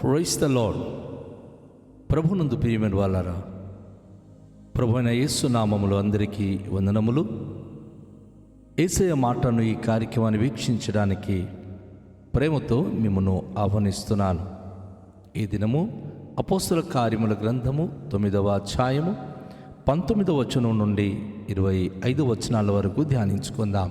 Praise the lord. ప్రభునందు ప్రియమైన వాళ్ళారా, ప్రభు అయిన యేసు నామములో అందరికీ వందనములు. యేసయ్య మాటను ఈ కార్యక్రమాన్ని వీక్షించడానికి ప్రేమతో మిమ్మల్ని ఆహ్వానిస్తున్నాను. ఈ దినము అపోస్తల కార్యముల గ్రంథము 9వ అధ్యాయము 19వ వచనం నుండి 25 వచనాల వరకు ధ్యానించుకుందాం.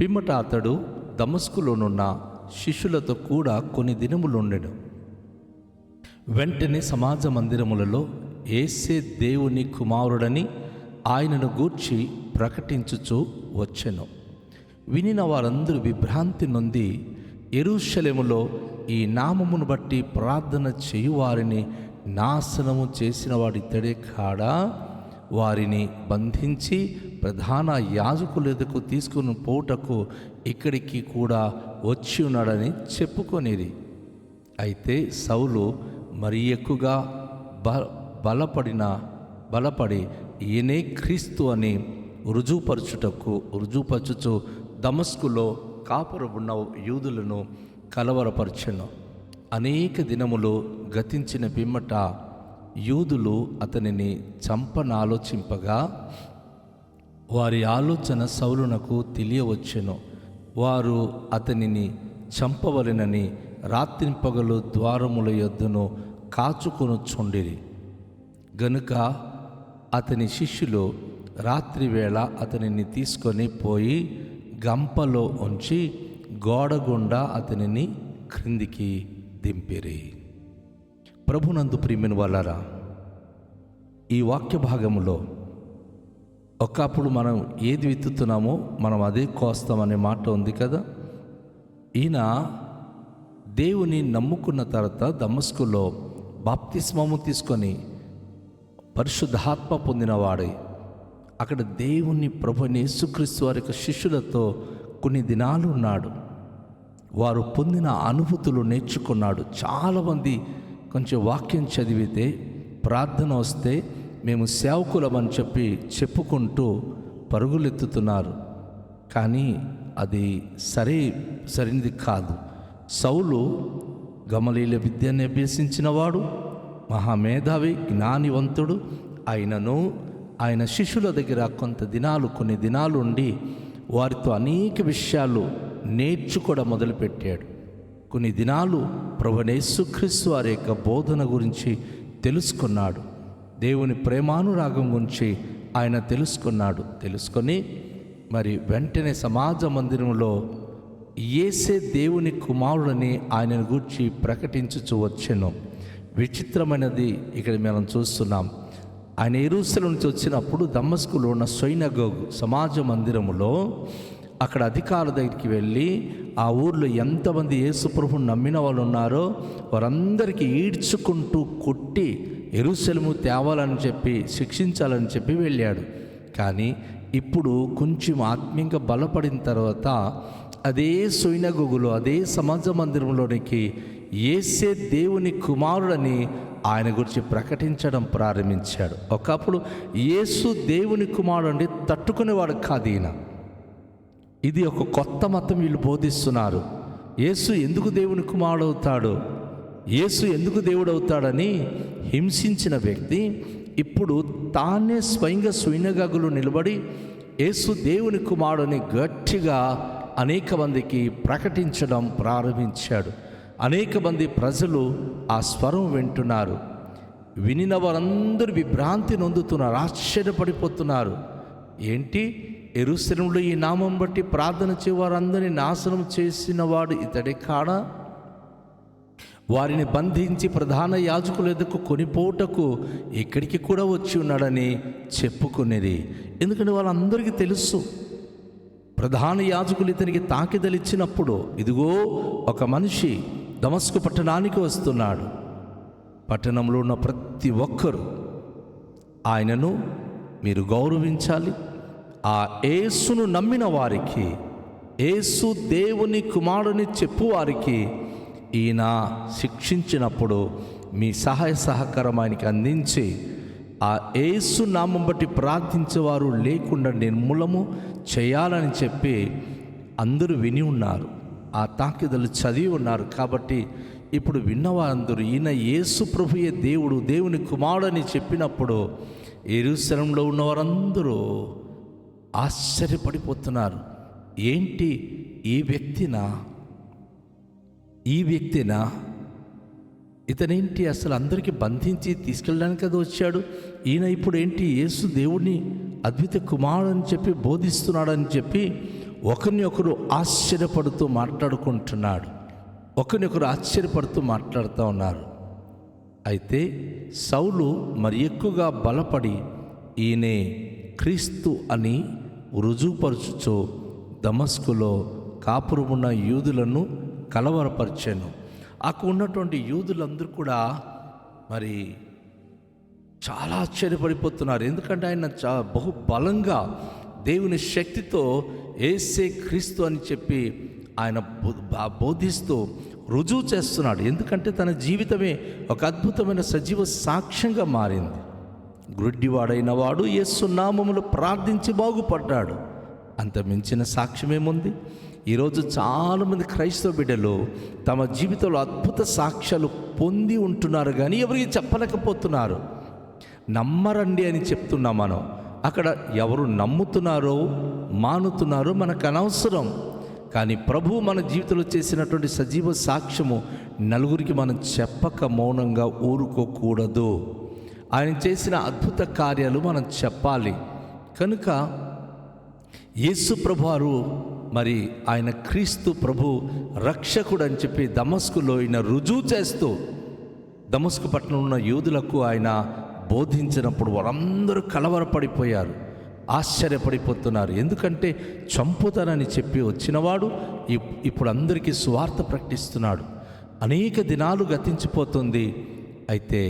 పిమ్మట అతడు దమస్కులోనున్న శిష్యులతో కూడా కొన్ని దినములుండెను. వెంటనే సమాజ మందిరములలో యేసే దేవుని కుమారుడని ఆయనను గూర్చి ప్రకటించుచూ వచ్చెను. వినిన వారందరూ విభ్రాంతి నొంది, యెరూషలేములో ఈ నామమును బట్టి ప్రార్థన చేయువారిని నాశనము చేసిన వాడితడే కాడా, వారిని బంధించి ప్రధాన యాజకుల ఎదుకు తీసుకుని పోవుటకు ఇక్కడికి కూడా వచ్చి ఉన్నాడని చెప్పుకొనిరి. అయితే సౌలు మరి ఎక్కువగా బలపడి ఈయనే క్రీస్తు అని రుజువుపరచుచు దమస్కులో కాపురమున్న యూదులను కలవరపరచెను. అనేక దినములు గతించిన పిమ్మట యూదులు అతనిని చంపనాలోచింపగా వారి ఆలోచన సౌలునకు తెలియవచ్చెను. వారు అతనిని చంపవలెనని రాత్రింపగలు ద్వారముల యొద్దను కాచుకొనుచుండిరి. గనుక అతని శిష్యులు రాత్రివేళ అతనిని తీసుకొని పోయి గంపలో ఉంచి గోడ గుండా అతనిని క్రిందికి దింపిరి. ప్రభునందు ప్రియమైన వాళ్ళారా, ఈ వాక్య భాగములో ఒకప్పుడు మనం ఏది విత్తుతున్నామో మనం అదే కోస్తామనే మాట ఉంది కదా. ఈయన దేవుని నమ్ముకున్న తర్వాత దమస్కులో బాప్తిస్మము తీసుకొని పరిశుద్ధాత్మ పొందినవాడై అక్కడ దేవుని ప్రభుని యేసుక్రీస్తు వారి యొక్క శిష్యులతో కొన్ని దినాలు ఉన్నాడు. వారు పొందిన అనుభూతులు నేర్చుకున్నాడు. చాలామంది కొంచెం వాక్యం చదివితే ప్రార్థన వస్తే మేము సేవకులమని చెప్పుకుంటూ పరుగులెత్తుతున్నారు. కానీ అది సరైనది కాదు. సౌలు గమలీల విద్యను అభ్యసించినవాడు, మహామేధావి, జ్ఞానివంతుడు. ఆయనను ఆయన శిష్యుల దగ్గర కొన్ని దినాలు ఉండి వారితో అనేక విషయాలు నేర్చుకోవడం మొదలుపెట్టాడు. కొన్ని దినాలు ప్రభువైన యేసుక్రీస్తు వారి యొక్క బోధన గురించి తెలుసుకున్నాడు. దేవుని ప్రేమానురాగం గురించి ఆయన తెలుసుకొని మరి వెంటనే సమాజ మందిరంలో యేసే దేవుని కుమారుడని ఆయనను గూర్చి ప్రకటించుచూ వచ్చెను. విచిత్రమైనది ఇక్కడ మనం చూస్తున్నాం. ఆయన యెరూషలేము నుంచి వచ్చినప్పుడు దమస్కులో ఉన్న సైనగోగు సమాజ మందిరములో అక్కడ అధికారుల దగ్గరికి వెళ్ళి ఆ ఊర్లో ఎంతమంది యేసు ప్రభువుని నమ్మిన వాళ్ళు ఉన్నారో వారందరికీ ఈడ్చుకుంటూ కొట్టి యెరూషలేము తేవాలని శిక్షించాలని వెళ్ళాడు. కానీ ఇప్పుడు కొంచెం ఆత్మీయంగా బలపడిన తర్వాత అదే సైనగోగులో అదే సమాజ మందిరంలోనికి యేసే దేవుని కుమారుడని ఆయన గురించి ప్రకటించడం ప్రారంభించాడు. ఒకప్పుడు యేసు దేవుని కుమారుడు అంటే తట్టుకునేవాడు కాదు ఈయన. ఇది ఒక కొత్త మతం వీళ్ళు బోధిస్తున్నారు. యేసు ఎందుకు దేవుని కుమారుడు అవుతాడు, యేసు ఎందుకు దేవుడు అవుతాడని హింసించిన వ్యక్తి ఇప్పుడు తానే స్వయంగా సైనగోగులో నిలబడి యేసు దేవుని కుమారుడని గట్టిగా అనేక మందికి ప్రకటించడం ప్రారంభించాడు. అనేక మంది ప్రజలు ఆ స్వరం వింటున్నారు. వినిన వారందరూ విభ్రాంతి నొందుతున్నారు, ఆశ్చర్యపడిపోతున్నారు. ఏంటి, యెరూషలేములో ఈ నామం బట్టి ప్రార్థన చేయవారందరినీ నాశనం చేసిన వాడు ఇతడే కాడా, వారిని బంధించి ప్రధాన యాజకుల ఎదుకు కొనిపోటకు ఇక్కడికి కూడా వచ్చి ఉన్నాడని చెప్పుకునేది. ఎందుకంటే వాళ్ళందరికీ తెలుసు, ప్రధాన యాజకులు ఇతనికి తాకిదలిచ్చినప్పుడు ఇదిగో ఒక మనిషి దమస్కు పట్టణానికి వస్తున్నాడు. పట్టణంలో ఉన్న ప్రతి ఒక్కరూ ఆయనను మీరు గౌరవించాలి. ఆ యేసును నమ్మిన వారికి, యేసు దేవుని కుమారుని చెప్పువారికి ఈయన శిక్షించినప్పుడు మీ సహాయ సహకారం ఆయనకి అందించి ఆ యేసు నామం బట్టి ప్రార్థించేవారు లేకుండా నిర్మూలము చేయాలని అందరూ విని ఉన్నారు. ఆ తాకిదలు చదివి ఉన్నారు. కాబట్టి ఇప్పుడు విన్నవారందరూ ఈయన యేసు ప్రభుయే దేవుడు, దేవుని కుమారుడని చెప్పినప్పుడు యెరూషలేములో ఉన్నవారందరూ ఆశ్చర్యపడిపోతున్నారు. ఏంటి ఈ వ్యక్తినా ఇతనేంటి అసలు అందరికీ బంధించి తీసుకెళ్ళడానికి కదా వచ్చాడు, ఈయన ఇప్పుడు ఏంటి యేసు దేవుడిని అద్భుత కుమారుడు అని చెప్పి బోధిస్తున్నాడని చెప్పి ఒకరిని ఒకరు ఆశ్చర్యపడుతూ మాట్లాడుతూ ఉన్నారు. అయితే సౌలు మరి ఎక్కువగా బలపడి ఈయనే క్రీస్తు అని రుజువుపరచుచు దమస్కులో కాపురమున్న యూదులను కలవరపరిచాను. అక్కడ ఉన్నటువంటి యూదులందరూ కూడా మరి చాలా ఆశ్చర్యపడిపోతున్నారు. ఎందుకంటే ఆయన బహు బలంగా దేవుని శక్తితో యేసే క్రీస్తు అని చెప్పి ఆయన బోధిస్తూ రుజువు చేస్తున్నాడు. ఎందుకంటే తన జీవితమే ఒక అద్భుతమైన సజీవ సాక్ష్యంగా మారింది. గుడ్డివాడైన వాడు యేసు నామములో ప్రార్థించి బాగుపడ్డాడు. అంత మించిన సాక్ష్యమేముంది? ఈరోజు చాలామంది క్రైస్తవ బిడ్డలు తమ జీవితంలో అద్భుత సాక్ష్యాలు పొంది ఉంటున్నారు, కానీ ఎవరికి చెప్పలేకపోతున్నారు. నమ్మరండి అని చెప్తున్నాం మనం. అక్కడ ఎవరు నమ్ముతున్నారో మానుతున్నారో మనకు అనవసరం. కానీ ప్రభు మన జీవితంలో చేసినటువంటి సజీవ సాక్ష్యము నలుగురికి మనం చెప్పక మౌనంగా ఊరుకోకూడదు. ఆయన చేసిన అద్భుత కార్యాలు మనం చెప్పాలి. కనుక యేసు ప్రభువారు మరి ఆయన క్రీస్తు ప్రభు రక్షకుడు అని చెప్పి దమస్కులో ఆయన రుజువు చేస్తూ దమస్కు పట్టణంలో ఉన్న యూదులకు ఆయన బోధించినప్పుడు వారందరూ కలవరపడిపోయారు, ఆశ్చర్యపడిపోతున్నారు. ఎందుకంటే చంపుతానని చెప్పి వచ్చినవాడు ఇప్పుడు అందరికీ సువార్త ప్రకటిస్తున్నాడు. అనేక దినాలు గతించిపోతుంది. అయితే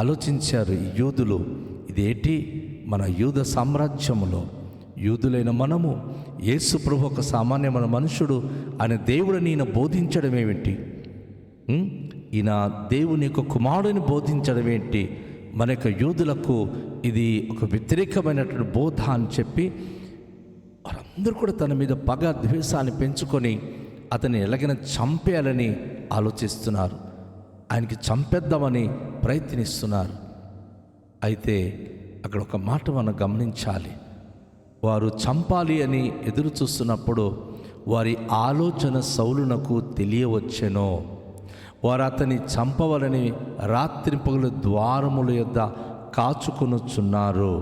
ఆలోచించారు ఈ యూదులు, ఇదేంటి మన యూద సామ్రాజ్యములో యూదులైన మనము యేసు ప్రభు ఒక సామాన్యమైన మనుషుడు, ఆయన దేవుడిని ఈయన బోధించడం ఏమిటి, ఈయన దేవుని యొక్క కుమారుడిని బోధించడం ఏంటి, మన యొక్క యూదులకు ఇది ఒక వ్యతిరేకమైనటువంటి బోధ అని చెప్పి వారందరూ కూడా తన మీద పగ ద్వేషాన్ని పెంచుకొని అతన్ని ఎలాగైనా చంపేయాలని ఆలోచిస్తున్నారు. ఆయనకి చంపేద్దామని ప్రయత్నిస్తున్నారు. అయితే అక్కడ ఒక మాట మనం గమనించాలి. వారు చంపాలి అని ఎదురు చూస్తున్నప్పుడు వారి ఆలోచన సౌలునకు తెలియవచ్చెను. వారు అతన్ని చంపవలని రాత్రి పగలు ద్వారముల యొద్ద కాచుకొనుచున్నారు.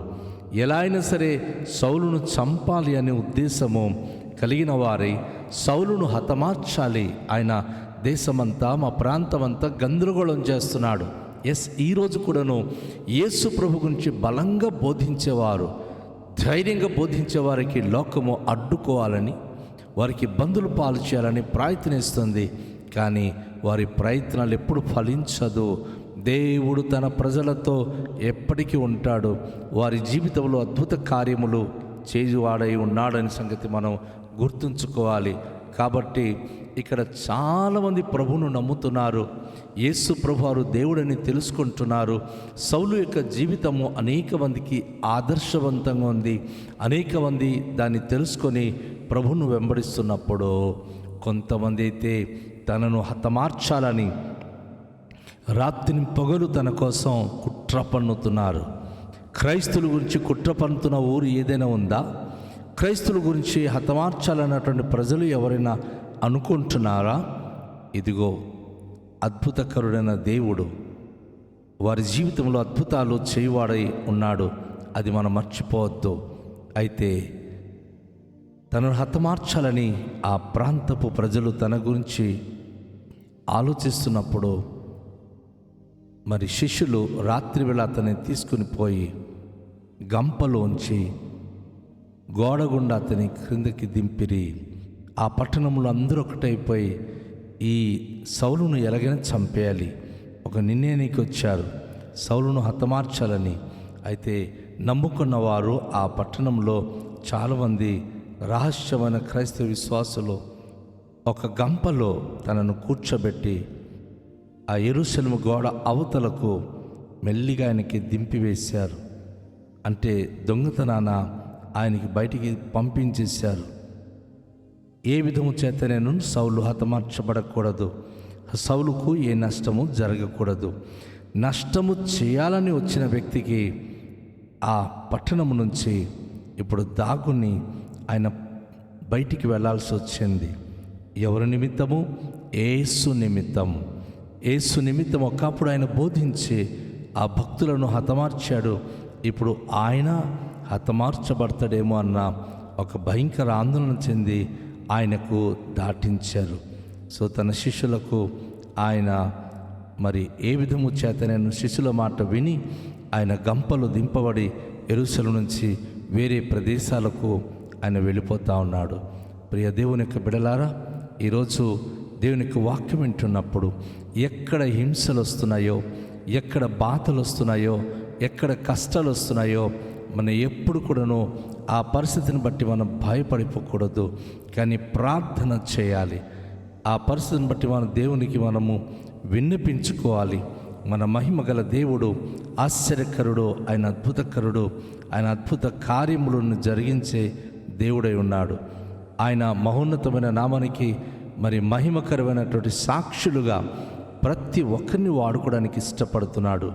ఎలా అయినా సరే సౌలును చంపాలి అనే ఉద్దేశము కలిగిన వారై సౌలును హతమార్చాలి, ఆయన దేశమంతా మా ప్రాంతమంతా గందరగోళం చేస్తున్నాడు. ఈరోజు కూడాను యేసు ప్రభు గురించి బలంగా బోధించేవారు, ధైర్యంగా బోధించే వారికి లోకము అడ్డుకోవాలని, వారికి ఇబ్బందులు పాలు చేయాలని ప్రయత్నిస్తుంది. కానీ వారి ప్రయత్నాలు ఎప్పుడు ఫలించదు. దేవుడు తన ప్రజలతో ఎప్పటికీ ఉంటాడు. వారి జీవితంలో అద్భుత కార్యములు చేయువాడై ఉన్నాడని సంగతి మనం గుర్తుంచుకోవాలి. కాబట్టి ఇక్కడ చాలామంది ప్రభువును నమ్ముతున్నారు, యేసు ప్రభువారు దేవుడని తెలుసుకుంటున్నారు. సౌలు యొక్క జీవితము అనేక మందికి ఆదర్శవంతంగా ఉంది. అనేక మంది దాన్ని తెలుసుకొని ప్రభువును వెంబడిస్తున్నప్పుడు కొంతమంది అయితే తనను హతమార్చాలని రాత్రిని పగలు తన కోసం కుట్ర పన్నుతున్నారు. క్రైస్తువుల గురించి కుట్ర పన్నుతున్న ఊరు ఏదైనా ఉందా? క్రైస్తువుల గురించి హతమార్చాలన్నటువంటి ప్రజలు ఎవరైనా అనుకుంటున్నారా? ఇదిగో అద్భుతకరుడైన దేవుడు వారి జీవితంలో అద్భుతాలు చేయువాడై ఉన్నాడు. అది మనం మర్చిపోవద్దు. అయితే తనను హతమార్చాలని ఆ ప్రాంతపు ప్రజలు తన గురించి ఆలోచిస్తున్నప్పుడు మరి శిష్యులు రాత్రివేళ అతన్ని తీసుకుని పోయి గంపలోంచి గోడగుండా అతని క్రిందకి దింపిరి. ఆ పట్టణంలో అందరూ ఒకటైపోయి ఈ సౌలును ఎలాగైనా చంపేయాలి, ఒక నిర్ణయానికి వచ్చారు, సౌలును హతమార్చాలని. అయితే నమ్ముకున్న వారు ఆ పట్టణంలో చాలామంది రహస్యమైన క్రైస్తవ విశ్వాసులు ఒక గంపలో తనను కూర్చోబెట్టి ఆ యెరూషలేము గోడ అవతలకు మెల్లిగా ఆయనకి దింపివేశారు. అంటే దొంగతనాన ఆయనకి బయటికి పంపించేశారు. ఏ విధము చేత నేను సౌలు హతమార్చబడకూడదు, సౌలుకు ఏ నష్టము జరగకూడదు. నష్టము చేయాలని వచ్చిన వ్యక్తికి ఆ పట్టణం నుంచి ఇప్పుడు దాగుని ఆయన బయటికి వెళ్ళాల్సి వచ్చింది. ఎవరి నిమిత్తము? యేసు నిమిత్తం. యేసు నిమిత్తం ఒకప్పుడు ఆయన బోధించి ఆ భక్తులను హతమార్చాడు. ఇప్పుడు ఆయన హతమార్చబడతాడేమో అన్న ఒక భయంకర ఆందోళన చెంది ఆయనకు దాటించారు. సో తన శిష్యులకు ఆయన మరి ఏ విధము చేత నేను శిష్యుల మాట విని ఆయన గంపలు దింపబడి యెరూషలేము నుంచి వేరే ప్రదేశాలకు ఆయన వెళ్ళిపోతూ ఉన్నాడు. ప్రియ దేవుని యొక్క బిడలారా, ఈరోజు దేవుని యొక్క వాక్యం వింటున్నప్పుడు ఎక్కడ హింసలు వస్తున్నాయో, ఎక్కడ బాధలు వస్తున్నాయో, ఎక్కడ కష్టాలు వస్తున్నాయో మనం ఎప్పుడు కూడాను ఆ పరిస్థితిని బట్టి మనం భయపడిపోకూడదు, కానీ ప్రార్థన చేయాలి. ఆ పరిస్థితిని బట్టి మన దేవునికి మనము విన్నపించుకోవాలి. మన మహిమ గల దేవుడు ఆశ్చర్యకరుడు, ఆయన అద్భుతకరుడు, ఆయన అద్భుత కార్యములను జరిగించే దేవుడై ఉన్నాడు. ఆయన మహోన్నతమైన నామానికి మరి మహిమకరమైనటువంటి సాక్షులుగా ప్రతి ఒక్కరిని వాడుకోవడానికి ఇష్టపడుతున్నాడు.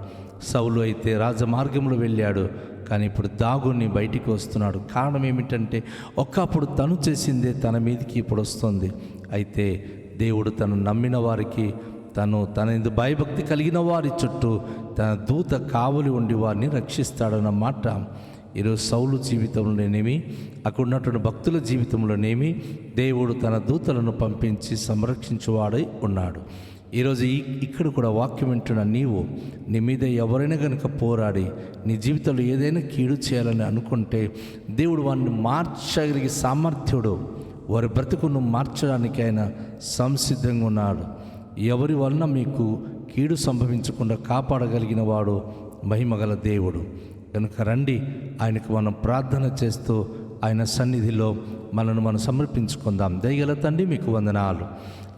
సౌలు అయితే రాజమార్గంలో వెళ్ళాడు, కానీ ఇప్పుడు దాగుని బయటికి వస్తున్నాడు. కారణం ఏమిటంటే ఒకప్పుడు తను చేసిందే తన మీదకి ఇప్పుడు వస్తుంది. అయితే దేవుడు తను నమ్మిన వారికి, తన ఇందు భయభక్తి కలిగిన వారి చుట్టూ తన దూత కావలి ఉండి వారిని రక్షిస్తాడన్నమాట. ఈరోజు సౌలు జీవితంలోనేమి, అక్కడ ఉన్నటువంటి భక్తుల జీవితంలోనేమి దేవుడు తన దూతలను పంపించి సంరక్షించువాడై ఉన్నాడు. ఈరోజు ఇక్కడ కూడా వాక్యం వింటున్న నీవు, నీ మీద ఎవరైనా కనుక పోరాడి నీ జీవితంలో ఏదైనా కీడు చేయాలని అనుకుంటే దేవుడు వారిని మార్చగలిగే సామర్థ్యుడు, వారి బ్రతుకును మార్చడానికి ఆయన సంసిద్ధంగా ఉన్నాడు. ఎవరి వలన మీకు కీడు సంభవించకుండా కాపాడగలిగిన వాడు మహిమగల దేవుడు. కనుక రండి, ఆయనకు మనం ప్రార్థన చేస్తూ ఆయన సన్నిధిలో మనను మనం సమర్పించుకుందాం. దయగల తండ్రి, మీకు వందనాలు.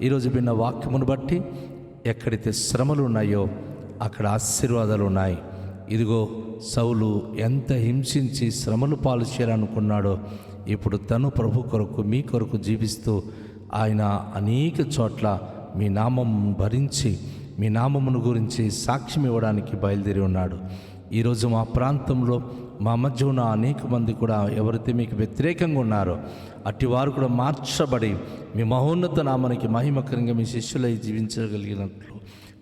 ఈరోజు విన్న వాక్యమును బట్టి ఎక్కడైతే శ్రమలు ఉన్నాయో అక్కడ ఆశీర్వాదాలు ఉన్నాయి. ఇదిగో సౌలు ఎంత హింసించి శ్రమలు పాలు చేయాలనుకున్నాడో, ఇప్పుడు తను ప్రభు కొరకు, మీ కొరకు జీవిస్తూ ఆయన అనేక చోట్ల మీ నామం భరించి, మీ నామమును గురించి సాక్ష్యం ఇవ్వడానికి బయలుదేరి ఉన్నాడు. ఈరోజు మా ప్రాంతంలో మా మధ్య ఉన్న అనేక మంది కూడా ఎవరైతే మీకు వ్యతిరేకంగా ఉన్నారో అట్టి వారు కూడా మార్చబడి మీ మహోన్నత నామానికి మహిమకరంగా మీ శిష్యులై జీవించగలిగినట్లు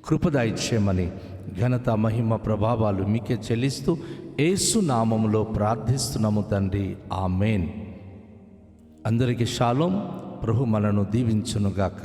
కృపదాయిచ్చేయమని ఘనత, మహిమ, ప్రభావాలు మీకే చెల్లిస్తూ యేసు నామములో ప్రార్థిస్తున్నాము తండ్రి. ఆమేన్. అందరికీ షాలోం. ప్రభు మనను దీవించునుగాక.